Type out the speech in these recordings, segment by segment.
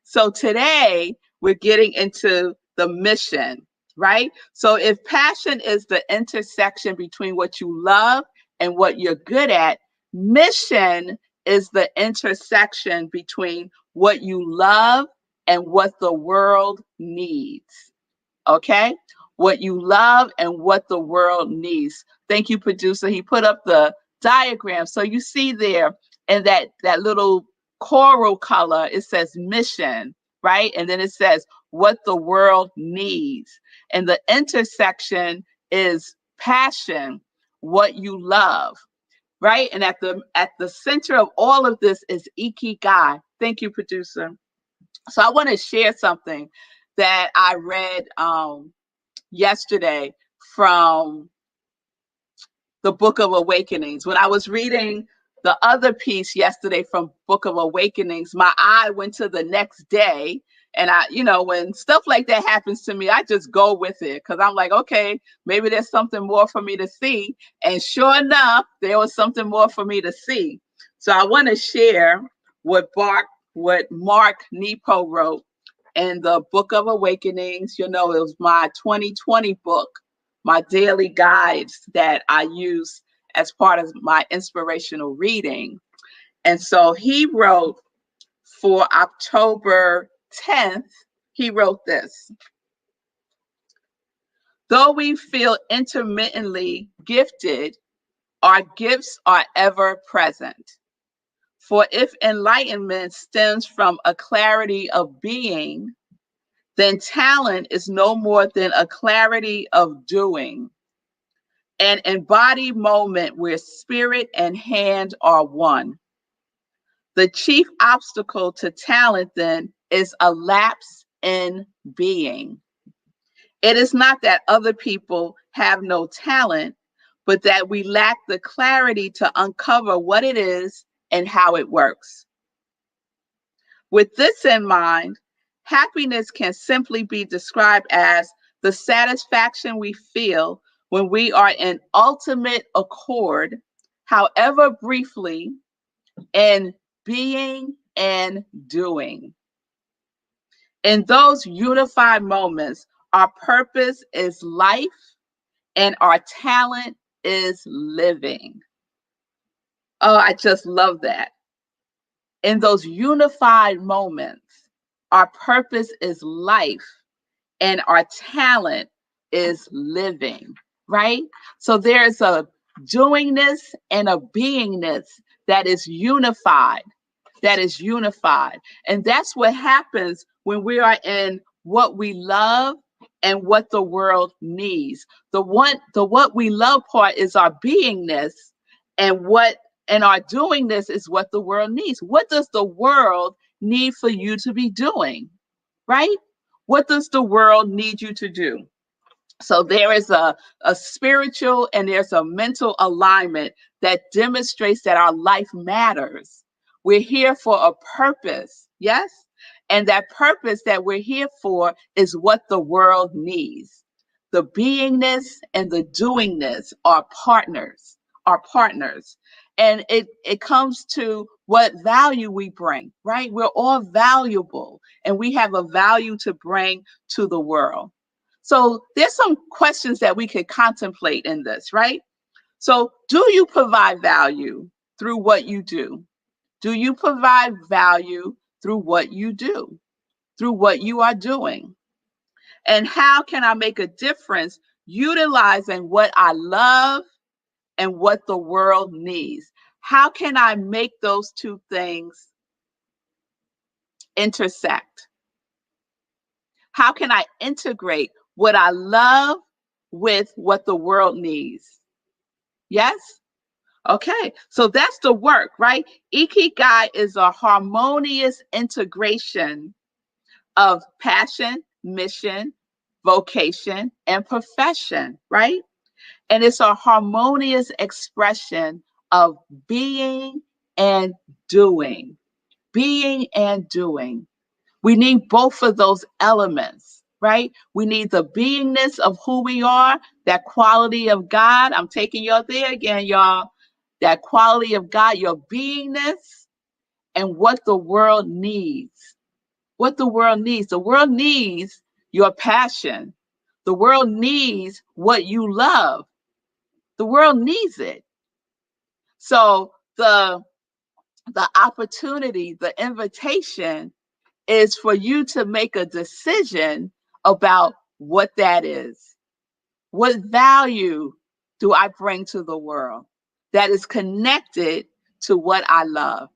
So today we're getting into the mission, right? So if passion is the intersection between what you love and what you're good at, mission is the intersection between what you love and what the world needs. Okay? What you love and what the world needs. Thank you, producer. He put up the diagram. So you see there in that little coral color, it says mission, right? And then it says what the world needs. And the intersection is passion, what you love, right? And at the center of all of this is Ikigai. Thank you, producer. So I want to share something that I read yesterday from the Book of Awakenings. When I was reading the other piece yesterday from Book of Awakenings, my eye went to the next day. And when stuff like that happens to me, I just go with it because I'm like, okay, maybe there's something more for me to see. And sure enough, there was something more for me to see. So I want to share what Mark Nepo wrote in the Book of Awakenings. It was my 2020 book, my daily guides that I use as part of my inspirational reading. And so he wrote for October 10th, he wrote this. Though we feel intermittently gifted, our gifts are ever present. For if enlightenment stems from a clarity of being, then talent is no more than a clarity of doing, an embodied moment where spirit and hand are one. The chief obstacle to talent, then, is a lapse in being. It is not that other people have no talent, but that we lack the clarity to uncover what it is and how it works. With this in mind, happiness can simply be described as the satisfaction we feel when we are in ultimate accord, however briefly, in being and doing. In those unified moments, our purpose is life and our talent is living. Oh, I just love that. In those unified moments, our purpose is life and our talent is living, right? So there's a doingness and a beingness that is unified. And that's what happens when we are in what we love and what the world needs. The what we love part is our beingness, and our doingness is what the world needs. What does the world need for you to be doing? Right? What does the world need you to do? So there is a spiritual and there's a mental alignment that demonstrates that our life matters. We're here for a purpose, yes? And that purpose that we're here for is what the world needs. The beingness and the doingness are partners, And it comes to what value we bring, right? We're all valuable and we have a value to bring to the world. So there's some questions that we could contemplate in this, right? So do you provide value through what you do? Do you provide value through what you do, through what you are doing? And how can I make a difference utilizing what I love and what the world needs? How can I make those two things intersect? How can I integrate what I love with what the world needs? Yes? Okay, so that's the work, right? Ikigai is a harmonious integration of passion, mission, vocation, and profession, right? And it's a harmonious expression of being and doing. Being and doing. We need both of those elements, right? We need the beingness of who we are, that quality of God. I'm taking y'all there again, y'all. That quality of God, your beingness, and what the world needs. What the world needs. The world needs your passion. The world needs what you love. The world needs it. So the opportunity, the invitation is for you to make a decision about what that is. What value do I bring to the world that is connected to what I love?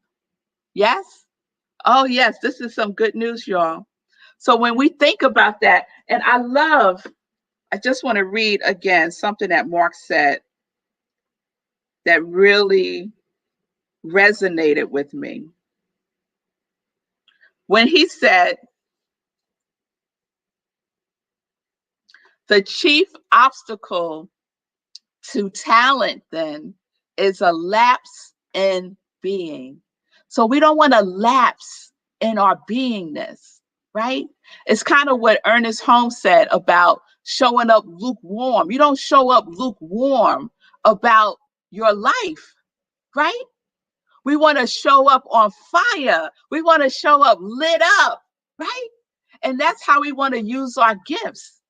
Yes? Oh, yes, this is some good news, y'all. So when we think about that, and I just want to read again something that Mark said that really resonated with me. When he said, the chief obstacle to talent then is a lapse in being. So we don't want to lapse in our beingness, right? It's kind of what Ernest Holmes said about showing up lukewarm. You don't show up lukewarm about your life, right? We want to show up on fire. We want to show up lit up, right? And that's how we want to use our gifts.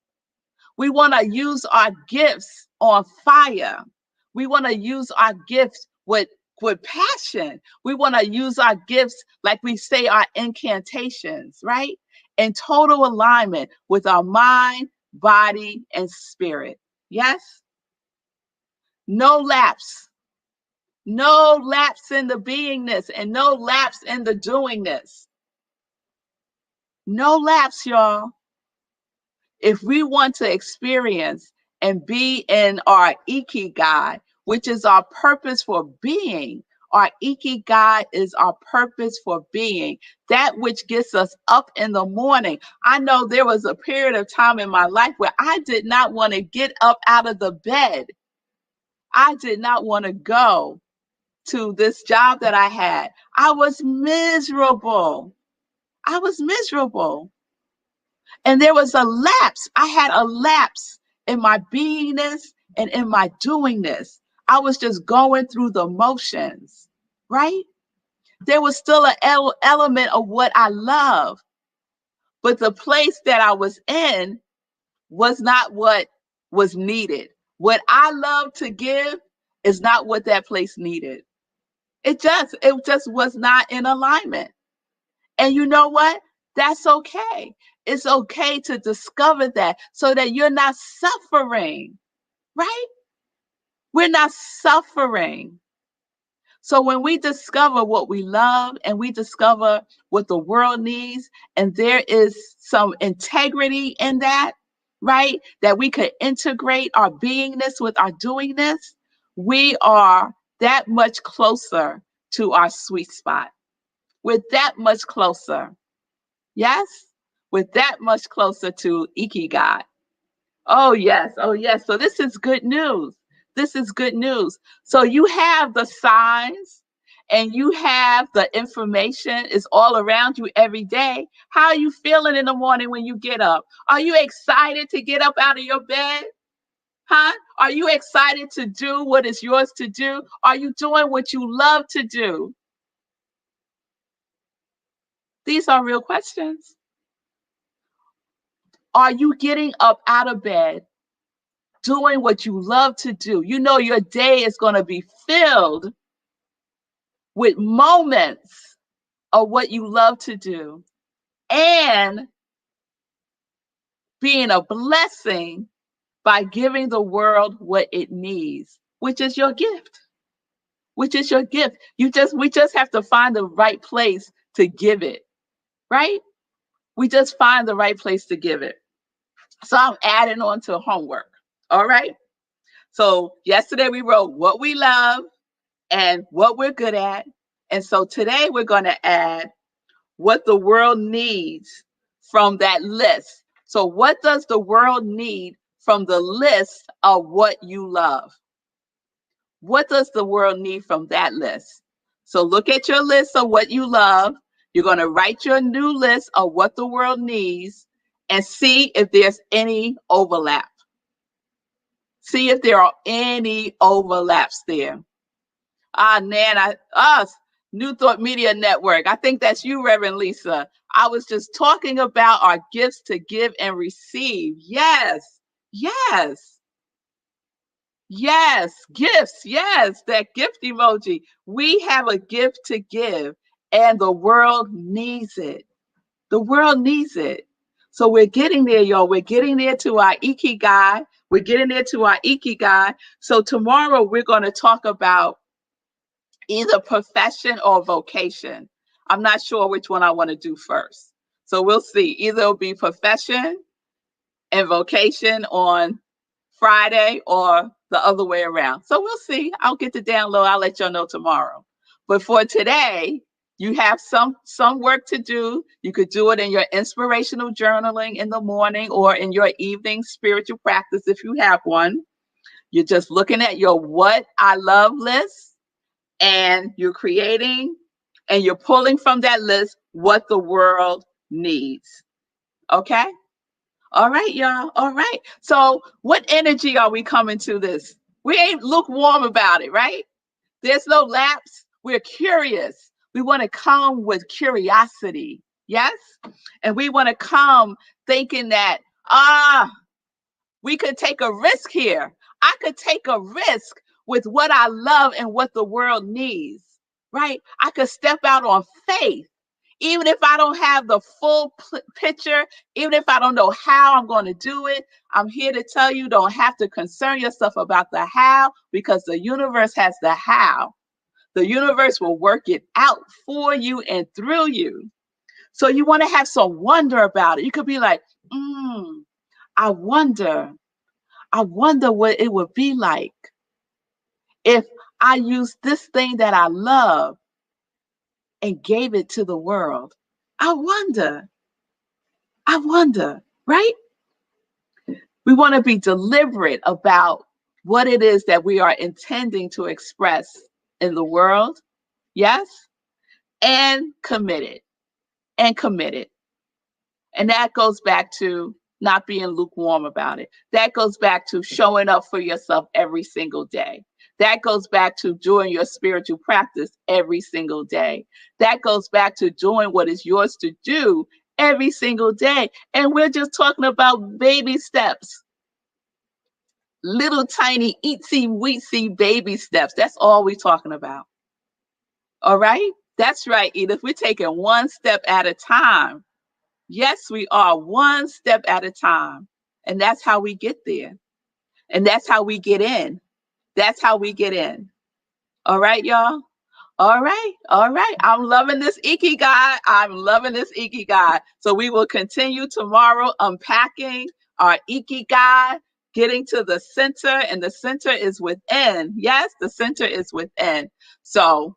We want to use our gifts on fire. We want to use our gifts with passion. We want to use our gifts, like we say, our incantations, right? In total alignment with our mind, body, and spirit. Yes? No lapse. No lapse in the beingness and no lapse in the doingness. No lapse, y'all. If we want to experience and be in our Ikigai, which is our purpose for being, our Ikigai is our purpose for being, that which gets us up in the morning. I know there was a period of time in my life where I did not want to get up out of the bed. I did not want to go to this job that I had. I was miserable. I was miserable. And there was a lapse. I had a lapse in my beingness and in my doingness. I was just going through the motions, right? There was still an element of what I love, but the place that I was in was not what was needed. What I love to give is not what that place needed. It just was not in alignment. And you know what? That's okay. It's okay to discover that so that you're not suffering, right? We're not suffering. So when we discover what we love and we discover what the world needs, and there is some integrity in that, right? That we could integrate our beingness with our doingness, we are that much closer to our sweet spot. We're that much closer. Yes? We're that much closer to Ikigai. Oh, yes. Oh, yes. So this is good news. This is good news. So you have the signs and you have the information. It's all around you every day. How are you feeling in the morning when you get up? Are you excited to get up out of your bed? Huh? Are you excited to do what is yours to do? Are you doing what you love to do? These are real questions. Are you getting up out of bed, doing what you love to do? You know your day is going to be filled with moments of what you love to do and being a blessing by giving the world what it needs, which is your gift. Which is your gift. We just have to find the right place to give it, right? We just find the right place to give it. So I'm adding on to homework. All right. So yesterday we wrote what we love and what we're good at. And so today we're going to add what the world needs from that list. So what does the world need from the list of what you love? What does the world need from that list? So look at your list of what you love. You're going to write your new list of what the world needs and see if there's any overlap. See if there are any overlaps there. Us, New Thought Media Network. I think that's you, Reverend Lisa. I was just talking about our gifts to give and receive. Yes, yes, yes, gifts. Yes, that gift emoji. We have a gift to give, and the world needs it. The world needs it. So we're getting there, y'all. We're getting there to our Ikigai. We're getting there to our Ikigai. So tomorrow we're going to talk about either profession or vocation. I'm not sure which one I want to do first. So we'll see. Either it'll be profession and vocation on Friday or the other way around. So we'll see. I'll get the download. I'll let y'all know tomorrow. But for today, you have some work to do. You could do it in your inspirational journaling in the morning or in your evening spiritual practice if you have one. You're just looking at your what I love list and you're creating and you're pulling from that list what the world needs. Okay? All right, y'all. All right. So, what energy are we coming to this? We ain't lukewarm about it, right? There's no lapse. We're curious. We want to come with curiosity. Yes? And we want to come thinking that, we could take a risk here. I could take a risk with what I love and what the world needs, right? I could step out on faith, even if I don't have the full picture, even if I don't know how I'm going to do it. I'm here to tell you, don't have to concern yourself about the how because the universe has the how. The universe will work it out for you and through you. So you want to have some wonder about it. You could be like, I wonder what it would be like if I used this thing that I love and gave it to the world. I wonder, right? We want to be deliberate about what it is that we are intending to express in the world. Yes? And committed. And committed. And that goes back to not being lukewarm about it. That goes back to showing up for yourself every single day. That goes back to doing your spiritual practice every single day. That goes back to doing what is yours to do every single day. And we're just talking about baby steps, little tiny itsy weetsy baby steps. That's all we're talking about. All right? That's right, Edith. We're taking one step at a time. Yes, we are, one step at a time. And that's how we get there. And that's how we get in. That's how we get in. All right, y'all? All right. All right. I'm loving this Ikigai. I'm loving this Ikigai. So we will continue tomorrow unpacking our Ikigai, getting to the center, and the center is within. Yes, the center is within. So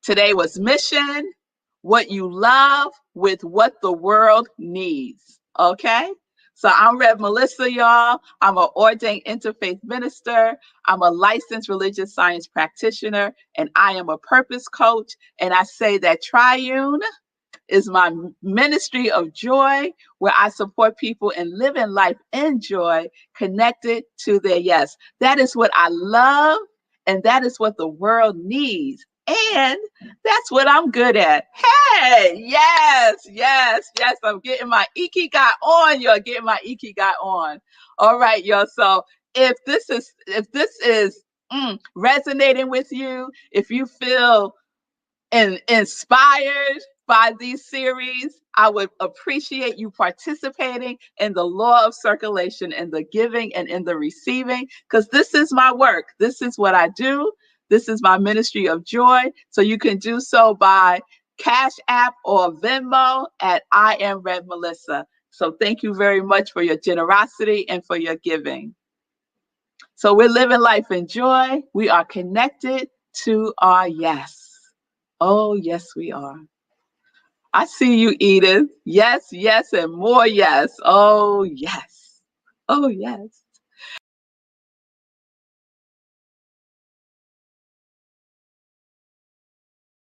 today was mission, what you love with what the world needs. Okay? So I'm Rev Melissa, y'all. I'm an ordained interfaith minister. I'm a licensed religious science practitioner, and I am a purpose coach. And I say that triune is my ministry of joy, where I support people in living life in joy, connected to their yes. That is what I love, and that is what the world needs. And that's what I'm good at. Hey, yes, yes, yes. I'm getting my Ikigai on. You're getting my Ikigai on. All right, y'all. So if this is resonating with you, if you feel and inspired by these series, I would appreciate you participating in the law of circulation, in the giving and in the receiving, because this is my work. This is what I do. This is my ministry of joy. So you can do so by Cash App or Venmo at iamrevmelissa. So thank you very much for your generosity and for your giving. So we're living life in joy. We are connected to our yes. Oh, yes, we are. I see you, Edith. Yes, yes, and more yes. Oh, yes. Oh, yes.